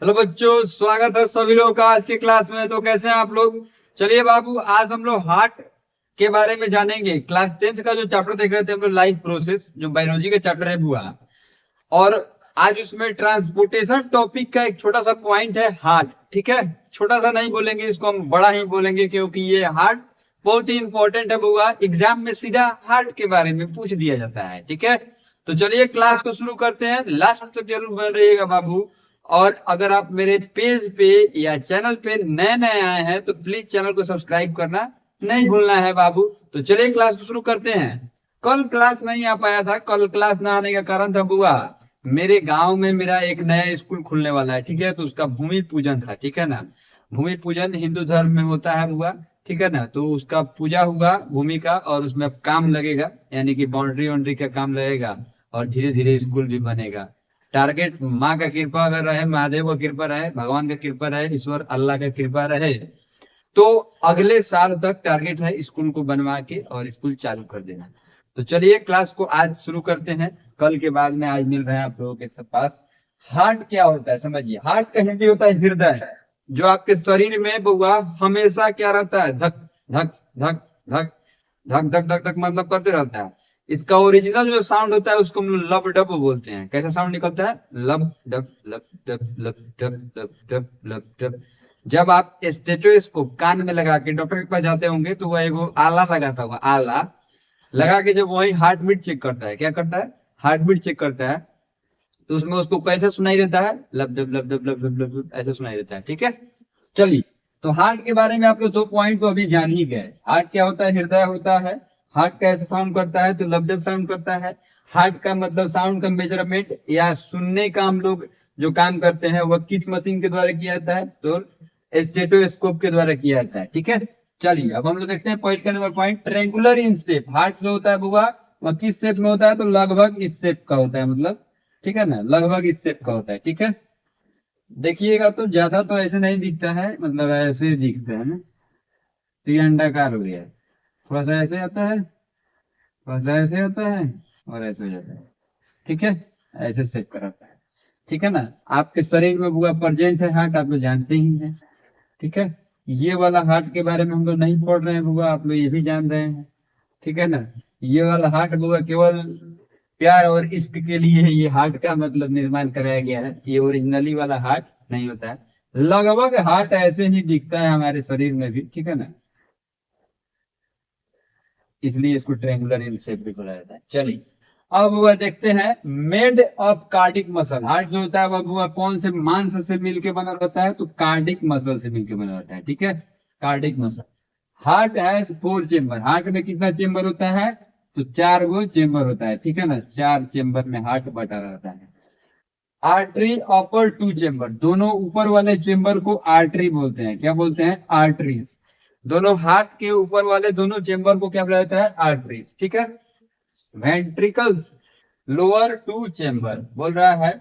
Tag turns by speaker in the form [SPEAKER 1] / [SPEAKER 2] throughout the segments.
[SPEAKER 1] Hello बच्चों, स्वागत है सभी लोगों का आज की क्लास में। तो कैसे हैं आप लोग? चलिए बाबू, आज हम लोग हार्ट के बारे में जानेंगे। क्लास 10th का जो चैप्टर देख रहे थे हम लोग, लाइफ प्रोसेस, जो बायोलॉजी का चैप्टर है बुआ। और आज उसमें ट्रांसपोर्टेशन टॉपिक का एक छोटा सा पॉइंट है हार्ट। ठीक है, छोटा सा नहीं बोलेंगे इसको, हम बड़ा ही बोलेंगे, क्योंकि ये हार्ट बहुत ही इंपॉर्टेंट है बुआ। एग्जाम में सीधा हार्ट के बारे में पूछ दिया जाता है। ठीक है, तो चलिए क्लास को शुरू करते हैं। लास्ट तक जरूर बन रहिएगा बाबू। और अगर आप मेरे पेज पे या चैनल पे नए नए आए हैं तो प्लीज चैनल को सब्सक्राइब करना नहीं भूलना है बाबू। तो चलिए क्लास को शुरू करते हैं। कल क्लास नहीं आ पाया था। कल क्लास ना आने का कारण था बुआ, मेरे गांव में मेरा एक नया स्कूल खुलने वाला है। ठीक है, तो उसका भूमि पूजन था। ठीक है ना, भूमि पूजन हिंदू धर्म में होता है बुआ। ठीक है ना, तो उसका पूजा हुआ भूमि का, और उसमें काम लगेगा, यानी कि बाउंड्री वाउंड्री का काम लगेगा, और धीरे धीरे स्कूल भी बनेगा। टारगेट माँ का कृपा अगर रहे, महादेव का कृपा रहे, भगवान का कृपा रहे, ईश्वर अल्लाह का कृपा रहे, तो अगले साल तक टारगेट है स्कूल को बनवा के और स्कूल चालू कर देना। तो चलिए क्लास को आज शुरू करते हैं। कल के बाद में आज मिल रहे हैं आप लोगों के सब पास। हार्ट क्या होता है समझिए। हार्ट का हिंदी होता है हृदय, जो आपके शरीर में बुआ हमेशा क्या रहता है, धक धक धक धक धक धक धक धक मतलब करते रहता है। इसका ओरिजिनल जो साउंड होता है उसको हम लोग लब डब बोलते हैं। कैसा साउंड निकलता है? लब डब लब डब लब डब लब डब लब डब। जब आप स्टेथोस्कोप कान में लगा के डॉक्टर के पास जाते होंगे तो वह एगो आला लगाता होगा, आला लगा के जब वही हार्ट बीट चेक करता है, क्या करता है, हार्ट बीट चेक करता है, तो उसमें उसको कैसे सुनाई देता है, लब डब लब डब लब डब लब डब, ऐसे सुनाई देता है। ठीक है, चलिए। तो हार्ट के बारे में आप लोग 2 पॉइंट तो अभी जान ही गए। हार्ट क्या होता है? हृदय होता है। हार्ट कैसे साउंड करता है? तो लब डब साउंड करता है। हार्ट का मतलब साउंड का मेजरमेंट या सुनने का हम लोग जो काम करते हैं वह किस मशीन के द्वारा किया जाता है? तो स्टेथोस्कोप के द्वारा किया जाता है। ठीक है, चलिए अब हम लोग देखते हैं पॉइंट का number point, triangular in shape. Heart जो होता है बुआ वह किस शेप में होता है? तो लगभग इस शेप का होता है, मतलब ठीक है ना, लगभग इस शेप का होता है। ठीक है, देखिएगा तो ज्यादा तो ऐसे नहीं दिखता है, मतलब ऐसे दिखता है ना। तो ये अंडाकार हो गया, थोड़ा सा ऐसे आता है, थोड़ा सा ऐसे आता है, और ऐसे हो जाता है। ठीक है, ऐसे शेप का रहता है। ठीक है ना, आपके शरीर में बुआ प्रेजेंट है हार्ट, आप लोग जानते ही हैं। ठीक है, ये वाला हार्ट के बारे में हम लोग नहीं पढ़ रहे हैं बुआ, आप लोग ये भी जान रहे हैं। ठीक है ना, ये वाला हार्ट बुआ केवल प्यार और इश्क के लिए है, ये हार्ट का मतलब निर्माण कराया गया है। ये ओरिजिनली वाला हार्ट नहीं होता है। लगभग हार्ट ऐसे ही दिखता है हमारे शरीर में भी। ठीक है ना, इसलिए इसको ट्रेंगुलर इन शेप भी बोला जाता है। चलिए अब वह देखते हैं, made of cardiac muscle. Heart जो होता है वह कौन से मांस से मिलकर बना रहता है? तो कार्डिक मसल से मिलकर बना रहता है। ठीक है, cardiac muscle. Heart has 4 chamber. Heart में कितना चेम्बर होता है? तो 4 गो चेम्बर होता है। ठीक है ना, 4 चेम्बर में हार्ट बटा रहता है। आर्टरी अपर 2 चेम्बर, दोनों ऊपर वाले चेम्बर को आर्टरी बोलते हैं। क्या बोलते हैं? आर्टरीज। दोनों हार्ट के ऊपर वाले दोनों चेम्बर को क्या बोला जाता है? आर्टरीज। ठीक है, वेंट्रिकल्स लोअर 2 चेम्बर बोल रहा है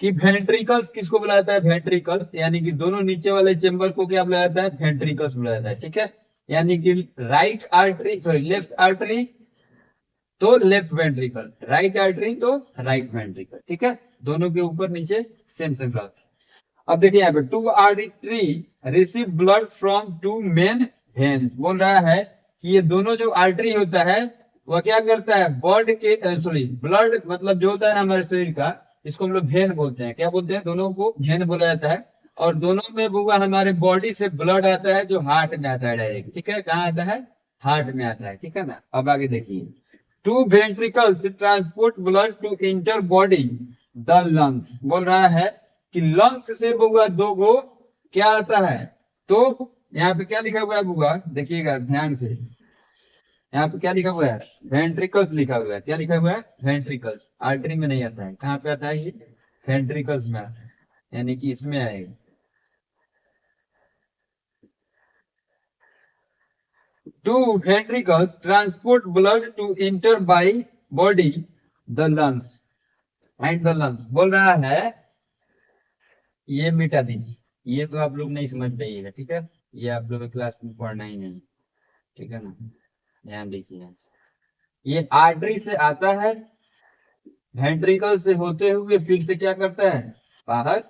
[SPEAKER 1] कि वेंट्रिकल्स किसको बुलाया जाता है? वेंट्रिकल्स, यानी कि दोनों नीचे वाले चेम्बर को क्या बुलाया जाता है? वेंट्रिकल्स बुलाया जाता है। ठीक है, यानी कि right artery, sorry left artery तो लेफ्ट वेंट्रिकल, राइट आर्टरी तो राइट वेंट्रिकल। ठीक है, दोनों के ऊपर नीचे सेम सेम रहता है। अब देखिए यहाँ पे, two artery receive blood from 2 main veins. बोल रहा है कि ये दोनों जो आर्टरी होता है वह क्या करता है? बॉडी के, सॉरी ब्लड मतलब जो होता है ना हमारे शरीर का, इसको हम लोग वेन बोलते हैं। क्या बोलते हैं? दोनों को वेन बोला जाता है। और दोनों में बुआ हमारे बॉडी से ब्लड आता है जो हार्ट में आता है डायरेक्ट। ठीक है, कहाँ आता है? हार्ट में आता है। ठीक है ना, अब आगे देखिए, two ventricles transport blood to inter body the lungs. बोल रहा है कि लंग्स से बुआ 2 गो क्या आता है? तो यहाँ पे क्या लिखा हुआ है बुआ, देखिएगा ध्यान से। यहाँ पे क्या लिखा हुआ है? वेंट्रिकल्स लिखा हुआ है। क्या लिखा हुआ है? वेंट्रिकल्स। आर्टरी में नहीं आता है, कहाँ पे आता है? ये वेंट्रिकल्स में आता है, यानी कि इसमें आएगा। Two ventricles transport blood to inter by body the lungs and the lungs. बोल रहा है, ये मिटा दीजिए, ये तो आप लोग नहीं समझ पाइएगा। ठीक है, ये आप लोग क्लास में पढ़ना ही नहीं। ठीक है ना, ध्यान दीजिए। ये आर्टरी से आता है, वेंट्रिकल से होते हुए फिर से क्या करता है? बाहर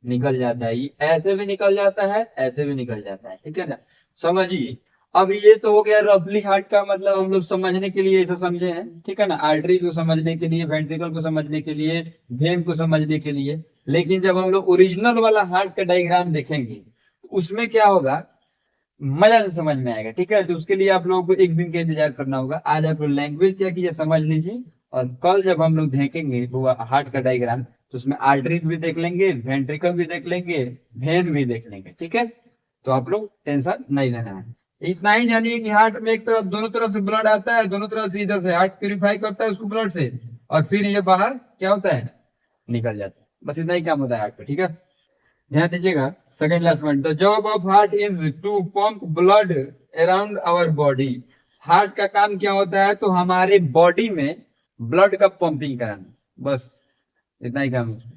[SPEAKER 1] निकल जाता है, ये ऐसे भी निकल जाता है, ऐसे भी निकल जाता है, ठीक है ना। समझिए, अब ये तो हो गया रफली हार्ट का मतलब हम लोग समझने के लिए ऐसा समझे हैं, ठीक है ना, आर्टरीज को समझने के लिए, वेंट्रिकल को समझने के लिए, वेन को समझने के लिए। लेकिन जब हम लोग ओरिजिनल वाला हार्ट का डायग्राम देखेंगे उसमें क्या होगा, मजा से समझ में आएगा, ठीक है। तो उसके लिए आप लोगों को एक दिन का इंतजार करना होगा। आज आप लोग लैंग्वेज क्या कीजिए, समझ लीजिए, और कल जब हम लोग देखेंगे वो हार्ट का डायग्राम, तो उसमें आर्टरीज भी देख लेंगे, वेंट्रिकल भी देख लेंगे, वेन भी देख लेंगे, ठीक है। तो आप लोग टेंशन नहीं लेना है। इतना ही जानिए कि हार्ट में एक तरफ, दोनों तरफ से ब्लड आता है, दोनों तरफ से, इधर से हार्ट प्यूरिफाई करता है उसको ब्लड से, और फिर ये बाहर क्या होता है, निकल जाता है। बस इतना ही काम होता है हार्ट का, ठीक है। ध्यान दीजिएगा। Second last point, the job of heart is to pump blood around our body. Heart का काम क्या होता है, तो हमारे बॉडी में ब्लड का पंपिंग कराना, बस इतना ही काम है।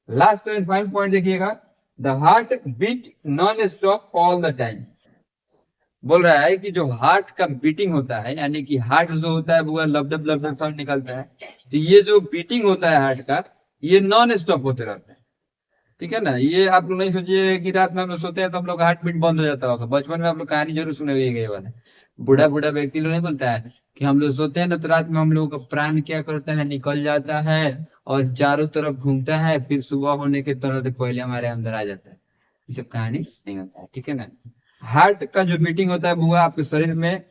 [SPEAKER 1] लास्ट एंड फाइनल पॉइंट देखिएगा, the heart beat non stop all the time. बोल रहा है कि जो हार्ट का बीटिंग होता है, यानी कि हार्ट जो होता है वो लबडब लबडब साउंड निकलता है, तो ये जो बीटिंग होता है हार्ट का, ये नॉन स्टॉप होते रहता है, ठीक है ना। ये आप लोग नहीं सोचिए कि रात में हम लोग सोते हैं तो हम लोग हार्ट बीट बंद हो जाता होगा। बचपन में आप लोग कहानी जरूर सुने हुए ये वाला, बूढ़ा बूढ़ा व्यक्ति लोग नहीं बोलता है कि हम लोग सोते हैं ना तो रात में हम लोगों का प्राण क्या करता है, निकल जाता है और चारों तरफ घूमता है, फिर सुबह होने के तुरंत पहले हमारे अंदर आ जाता है। ये सब कहानी नहीं होता है, ठीक है ना। हार्ट का जो बीटिंग होता है वो आपके शरीर में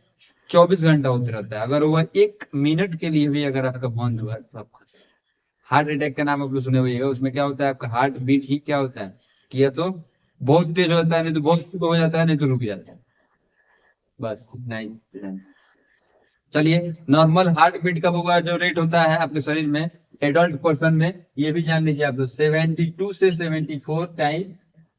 [SPEAKER 1] 24 घंटा होते रहता है। अगर वह 1 मिनट के लिए भी अगर आपका बंद हुआ तो आपका हार्ट अटैक का नाम आप लोग सुने हुए, उसमें क्या होता है, आपका हार्ट बीट ही क्या होता है कि या तो बहुत तेज होता है, नहीं तो बहुत स्लो हो जाता है, नहीं तो रुक जाता है। बस इतना ही। चलिए, नॉर्मल हार्ट बीट का होगा जो रेट होता है आपके शरीर में एडल्ट पर्सन में, ये भी जान लीजिए आप लोग, 72 से 74 टाइम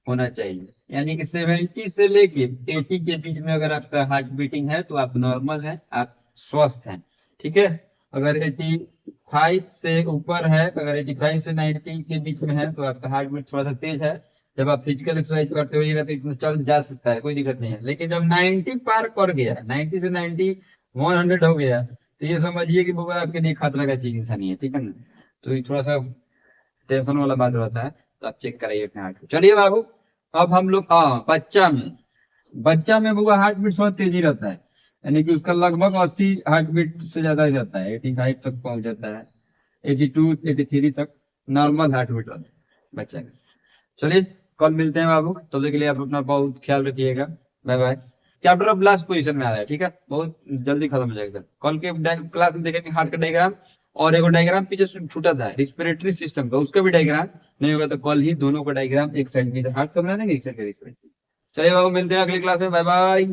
[SPEAKER 1] होना चाहिए। यानी कि 70 से लेके 80 के बीच में अगर आपका हार्ट बीटिंग है तो आप नॉर्मल है, आप स्वस्थ हैं, ठीक है। अगर 85 से ऊपर है, अगर 85 से 90 के बीच में है तो आपका हार्ट बीट थोड़ा सा तेज है। जब आप फिजिकल एक्सरसाइज करते होइएगा तो इतना चल जा सकता है, कोई दिक्कत नहीं है। लेकिन जब 90 पार कर गया, 90 से 90 100 हो गया, तो ये समझिए कि बुआ आपके लिए खतरा का चीज इंसान है, ठीक है ना। तो ये थोड़ा सा टेंशन वाला बात रहता है, तो आप चेक कराइए अपने हार्ट को। चलिए बाबू, अब हम लोग बच्चा में बुआ हार्ट बीट थोड़ा तेजी रहता है, यानी कि उसका लगभग 80 हार्ट बीट से ज्यादा ही रहता है, 85 तक पहुंच जाता है, 82 83 तक नॉर्मल हार्ट बीट रहता है बच्चा का। चलिए, कल मिलते हैं बाबू, तब तक के लिए आप अपना बहुत ख्याल रखिएगा। Bye bye. Chapter of last position में आ रहा है, ठीक है, बहुत जल्दी खत्म हो जाएगा। कल के क्लास में देखेंगे हार्ट का डायग्राम, और एक डायग्राम पीछे छूटा था रिस्पिरेटरी सिस्टम का, उसका भी डायग्राम नहीं होगा तो कल ही दोनों का डायग्राम, एक साइड में हार्ट का बना देंगे, एक साइड का रिस्पिरेटरी। चलिए बाबू, मिलते हैं अगली क्लास में, बाय बाय।